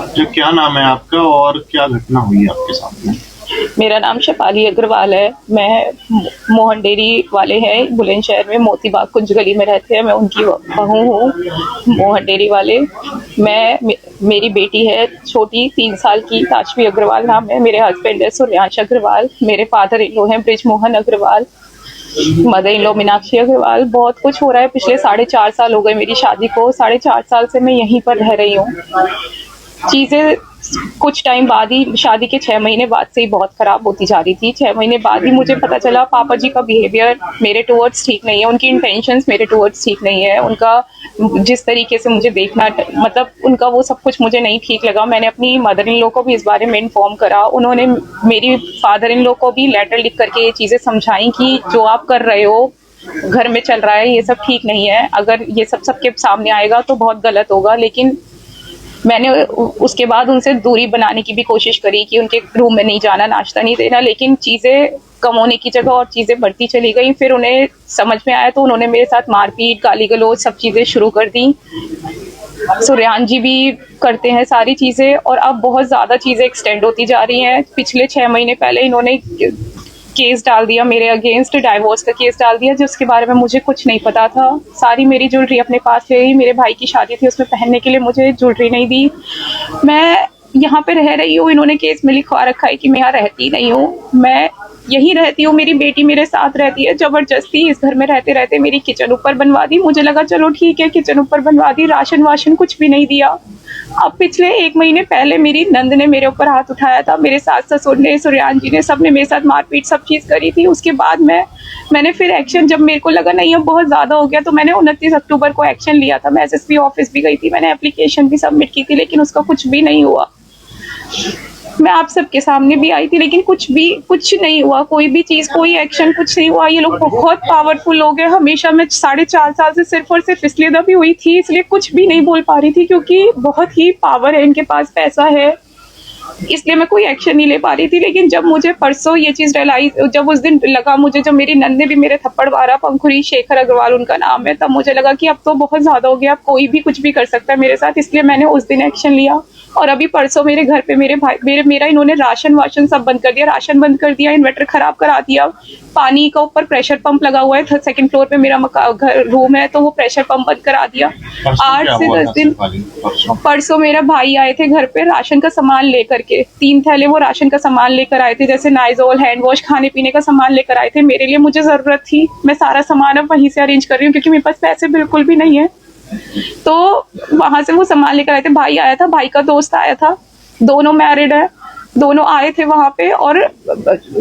जो क्या नाम है आपका और क्या घटना हुई है आपके साथ में? मेरा नाम शेफाली अग्रवाल है। मैं मोहन डेयरी वाले हैं बुलंदशहर में, मोती बाग कुंज गली में रहते हैं। मैं उनकी बहू हूँ, मोहन डेयरी वाले। मेरी बेटी है छोटी 3 साल की, ताशवी अग्रवाल नाम है। मेरे हस्बैंड है सूर्यांश अग्रवाल। मेरे फादर इन लो हैं Brij Mohan Agarwal. Mother in law Meenakshi Agarwal. बहुत कुछ हो रहा है। पिछले 4.5 साल हो गए मेरी शादी को। 4.5 साल से मैं यहीं पर रह रही हूँ। चीजें कुछ टाइम बाद ही, शादी के 6 महीने बाद से ही बहुत खराब होती जा रही थी। 6 महीने बाद ही मुझे पता चला पापा जी का बिहेवियर मेरे टुवर्ड्स ठीक नहीं है, उनकी इंटेंशंस मेरे टुवर्ड्स ठीक नहीं है। उनका जिस तरीके से मुझे देखना, मतलब उनका वो सब कुछ मुझे नहीं ठीक लगा। मैंने अपनी मदर इन लॉ को भी इस बारे में इन्फॉर्म करा। उन्होंने मेरी फादर इन लॉ को भी लेटर लिख करके ये चीजें समझाई कि जो आप कर रहे हो घर में चल रहा है, ये सब ठीक नहीं है। अगर ये सब सबके सामने आएगा तो बहुत गलत होगा। लेकिन मैंने उसके बाद उनसे दूरी बनाने की भी कोशिश करी कि उनके रूम में नहीं जाना, नाश्ता नहीं देना, लेकिन चीज़ें कम होने की जगह और चीज़ें बढ़ती चली गई। फिर उन्हें समझ में आया तो उन्होंने मेरे साथ मारपीट, गाली गलौज सब चीज़ें शुरू कर दी। सुरेहान जी भी करते हैं सारी चीज़ें, और अब बहुत ज़्यादा चीज़ें एक्सटेंड होती जा रही हैं। पिछले 6 महीने पहले इन्होंने केस डाल दिया मेरे अगेंस्ट, डाइवोर्स का केस डाल दिया, जिसके बारे में मुझे कुछ नहीं पता था। सारी मेरी ज्वेलरी अपने पास ले गई। मेरे भाई की शादी थी, उसमें पहनने के लिए मुझे ज्वेलरी नहीं दी। मैं यहाँ पे रह रही हूँ, इन्होंने केस में लिखवा रखा है कि मैं यहाँ रहती नहीं हूँ, मैं यहीं रहती हूँ। मेरी बेटी मेरे साथ रहती है। जबरदस्ती इस घर में रहते रहते मेरी किचन ऊपर बनवा दी। मुझे लगा चलो ठीक है, किचन ऊपर बनवा दी, राशन वाशन कुछ भी नहीं दिया। अब पिछले 1 महीने पहले मेरी नंद ने मेरे ऊपर हाथ उठाया था। मेरे सास ससुर ने, सूर्यान जी ने, सबने मेरे साथ मारपीट सब चीज करी थी। उसके बाद मैंने फिर एक्शन, जब मेरे को लगा नहीं अब बहुत ज्यादा हो गया, तो मैंने 29 अक्टूबर को एक्शन लिया था। मैं एसएसपी ऑफिस भी गई थी, मैंने एप्लीकेशन भी सबमिट की थी, लेकिन उसका कुछ भी नहीं हुआ। मैं आप सबके सामने भी आई थी, लेकिन कुछ नहीं हुआ। कोई भी चीज, कोई एक्शन, कुछ नहीं हुआ। ये लोग बहुत पावरफुल लोग हैं। हमेशा मैं 4.5 साल से सिर्फ और सिर्फ इसलिए दबी हुई थी, इसलिए कुछ भी नहीं बोल पा रही थी, क्योंकि बहुत ही पावर है इनके पास, पैसा है, इसलिए मैं कोई एक्शन नहीं ले पा रही थी। लेकिन जब मुझे परसों ये चीज रियलाइज, जब उस दिन लगा मुझे, जब मेरी नंद ने भी मेरे थप्पड़ मारा, पंखुरी शेखर अग्रवाल उनका नाम है, तब मुझे लगा कि अब तो बहुत ज्यादा हो गया, अब कोई भी कुछ भी कर सकता है मेरे साथ। इसलिए मैंने उस दिन एक्शन लिया। और अभी परसों मेरे घर पे मेरे भाई मेरा इन्होंने राशन वाशन सब बंद कर दिया, राशन बंद कर दिया, इन्वर्टर खराब करा दिया। पानी का ऊपर प्रेशर पंप लगा हुआ है, 2nd फ्लोर पे मेरा घर रूम है, तो वो प्रेशर पंप बंद करा दिया। 8 से 10 दिन परसों मेरा भाई आए थे घर पे राशन का सामान लेकर के, 3 थैले वो राशन का सामान लेकर आए थे, जैसे नाइजोल, हैंड वॉश, खाने पीने का सामान लेकर आए थे मेरे लिए। मुझे जरूरत थी, मैं सारा सामान अब वहीं से अरेंज कर रही हूँ, क्योंकि मेरे पास पैसे बिल्कुल भी नहीं है। तो वहां से वो सामान लेकर आए थे। भाई आया था, भाई का दोस्त आया था, दोनों मैरिड है, दोनों आए थे वहां पे, और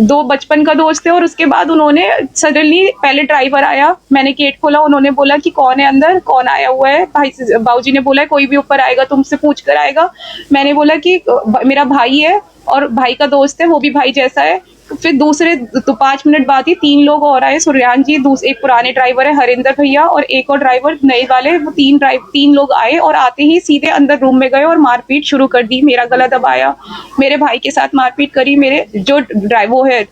2 बचपन का दोस्त थे। और उसके बाद उन्होंने सडनली, पहले ड्राइवर आया, मैंने गेट खोला, उन्होंने बोला कि कौन है अंदर, कौन आया हुआ है। बाबूजी ने बोला कोई भी ऊपर आएगा तुमसे पूछ कर आएगा। मैंने बोला कि मेरा भाई है और भाई का दोस्त है, वो भी भाई जैसा है। फिर दूसरे 5 मिनट बाद ही 3 लोग और आए, सूर्यान जी, एक पुराने ड्राइवर है हरिंदर भैया, और एक और ड्राइवर नए वाले, वो 3 लोग आए, और आते ही सीधे अंदर रूम में गए और मारपीट शुरू कर दी। मेरा गला दबाया, मेरे भाई के साथ मारपीट करी, मेरे जो ड्राइवर है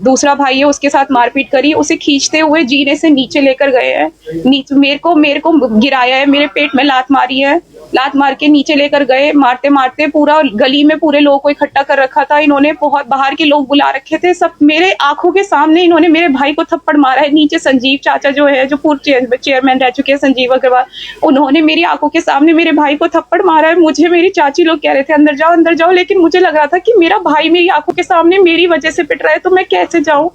दूसरा भाई है उसके साथ मारपीट करी, उसे खींचते हुए जीने से नीचे लेकर गए हैं, मेरे को गिराया है, मेरे पेट में लात मारी है, लात मार के नीचे लेकर गए। मारते मारते पूरा गली में पूरे लोगों को इकट्ठा कर रखा था इन्होंने, बहुत बाहर के लोग बुला रखे थे, सब मेरे आंखों के सामने इन्होंने मेरे भाई को थप्पड़ मारा है। नीचे संजीव चाचा जो है, जो पूर्व चेयरमैन रह चुके हैं, संजीव अग्रवाल, उन्होंने मेरी आंखों के सामने मेरे भाई को थप्पड़ मारा है। मुझे मेरी चाची लोग कह रहे थे अंदर जाओ, लेकिन मुझे लग रहा था कि मेरा भाई मेरी आंखों के सामने मेरी वजह से पिट रहा है, तो मैं कैसे जाऊं।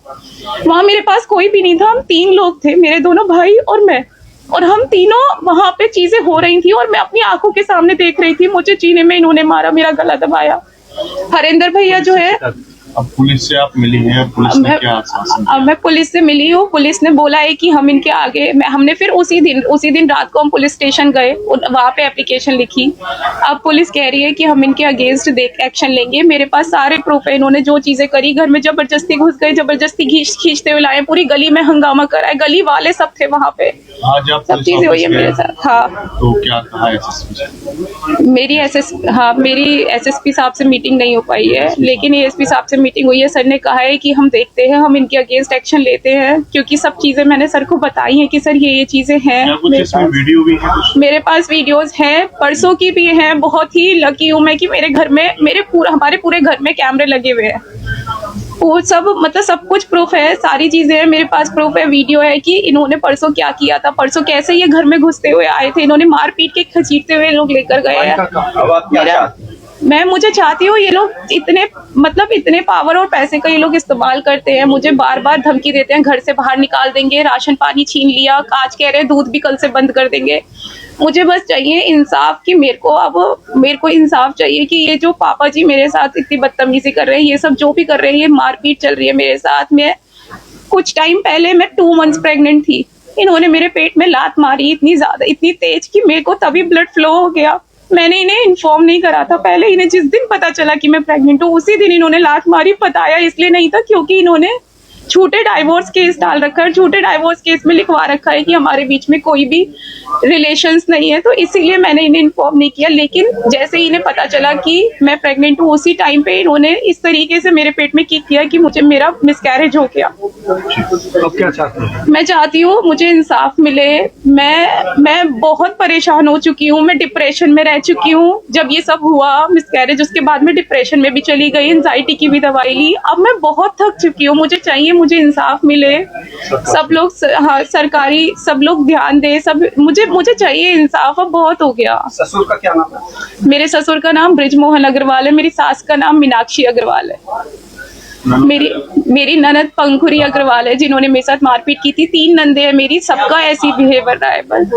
वहां मेरे पास कोई भी नहीं था, हम 3 लोग थे, मेरे दोनों भाई और मैं, और हम तीनों वहां पे चीजें हो रही थी, और मैं अपनी आंखों के सामने देख रही थी। मुझे जीने में इन्होंने मारा, मेरा गला दबाया। हरिंदर भैया जो है, अब पुलिस से आप मिली हैं, पुलिस ने क्या आश्वासन दिया? अब मैं पुलिस से मिली हूँ। पुलिस ने बोला है कि हम इनके आगे, हमने फिर उसी दिन रात को हम पुलिस स्टेशन गए, वहां पे एप्लीकेशन लिखी। अब पुलिस कह रही है कि हम इनके अगेंस्ट एक्शन लेंगे। मेरे पास सारे प्रूफ है, इन्होंने जो चीजें करी, घर में जबरदस्ती घुस गए, जबरदस्ती खींचते हुए लाए, पूरी गली में हंगामा कराए, गली वाले सब थे वहां पे। आज आप सब चीजें हुई है मेरे साथ। हाँ, तो क्या कहा एसएसपी? मेरी एसएसपी साहब से मीटिंग नहीं हो पाई है, लेकिन एएसपी साहब से मीटिंग हुई है। सर ने कहा है कि हम देखते हैं, हम इनके अगेंस्ट एक्शन लेते हैं, क्योंकि सब चीजें मैंने सर को बताई हैं कि सर ये चीजें हैं। क्या कुछ इसमें वीडियो भी है कुछ? मेरे पास वीडियोस हैं, परसों की भी हैं। बहुत ही लकी हूँ मैं कि मेरे घर में हमारे पूरे घर में कैमरे लगे हुए हैं। वो सब मतलब सब कुछ प्रूफ है, सारी चीजें हैं मेरे पास, प्रूफ है, वीडियो है कि इन्होंने परसों क्या किया था, परसों कैसे ये घर में घुसते हुए आए थे, इन्होंने मार पीट के खसीटते हुए लोग लेकर गए हैं। मुझे चाहती हूँ ये लोग इतने पावर और पैसे का ये लोग इस्तेमाल करते हैं, मुझे बार बार धमकी देते हैं, घर से बाहर निकाल देंगे, राशन पानी छीन लिया, आज कह रहे हैं दूध भी कल से बंद कर देंगे। मुझे बस चाहिए इंसाफ कि मेरे को इंसाफ चाहिए कि ये जो पापा जी मेरे साथ इतनी बदतमीजी कर रहे हैं, ये सब जो भी कर रहे हैं, ये मारपीट चल रही है मेरे साथ में। कुछ टाइम पहले मैं 2 मंथ्स प्रेग्नेंट थी, इन्होंने मेरे पेट में लात मारी इतनी ज्यादा, इतनी तेज कि मेरे को तभी ब्लड फ्लो हो गया। मैंने इन्हें इन्फॉर्म नहीं करा था पहले, इन्हें जिस दिन पता चला कि मैं प्रेग्नेंट हूँ उसी दिन इन्होंने लात मारी। बताया इसलिए नहीं था क्योंकि इन्होंने झूठे डाइवोर्स केस डाल रखा है, झूठे डाइवोर्स केस में लिखवा रखा है कि हमारे बीच में कोई भी रिलेशंस नहीं है, तो इसीलिए मैंने इन्हें इन्फॉर्म नहीं किया। लेकिन जैसे ही इन्हें पता चला कि मैं प्रेग्नेंट हूँ, उसी टाइम पे इन्होंने इस तरीके से मेरे पेट में किक किया कि मुझे मेरा मिसकैरेज हो गया। अब क्या चाहते हैं? मैं चाहती हूँ मुझे इंसाफ मिले। मैं बहुत परेशान हो चुकी हूँ, मैं डिप्रेशन में रह चुकी हूँ। जब ये सब हुआ मिसकैरेज, उसके बाद मैं डिप्रेशन में भी चली गई, एंजाइटी की भी दवाई ली। अब मैं बहुत थक चुकी हूँ, मुझे चाहिए मुझे इंसाफ मिले। सब लोग सरकारी सब लोग ध्यान दे, सब मुझे चाहिए इंसाफ। अब बहुत हो गया। ससुर का क्या नाम है? मेरे ससुर का नाम बृजमोहन अग्रवाल है, मेरी सास का नाम मीनाक्षी अग्रवाल है। मेरी ननद पंखुरी अग्रवाल है जिन्होंने मेरे साथ मारपीट की थी। 3 नंदे हैं मेरी, सबका ऐसी बिहेवियर रहा है बस।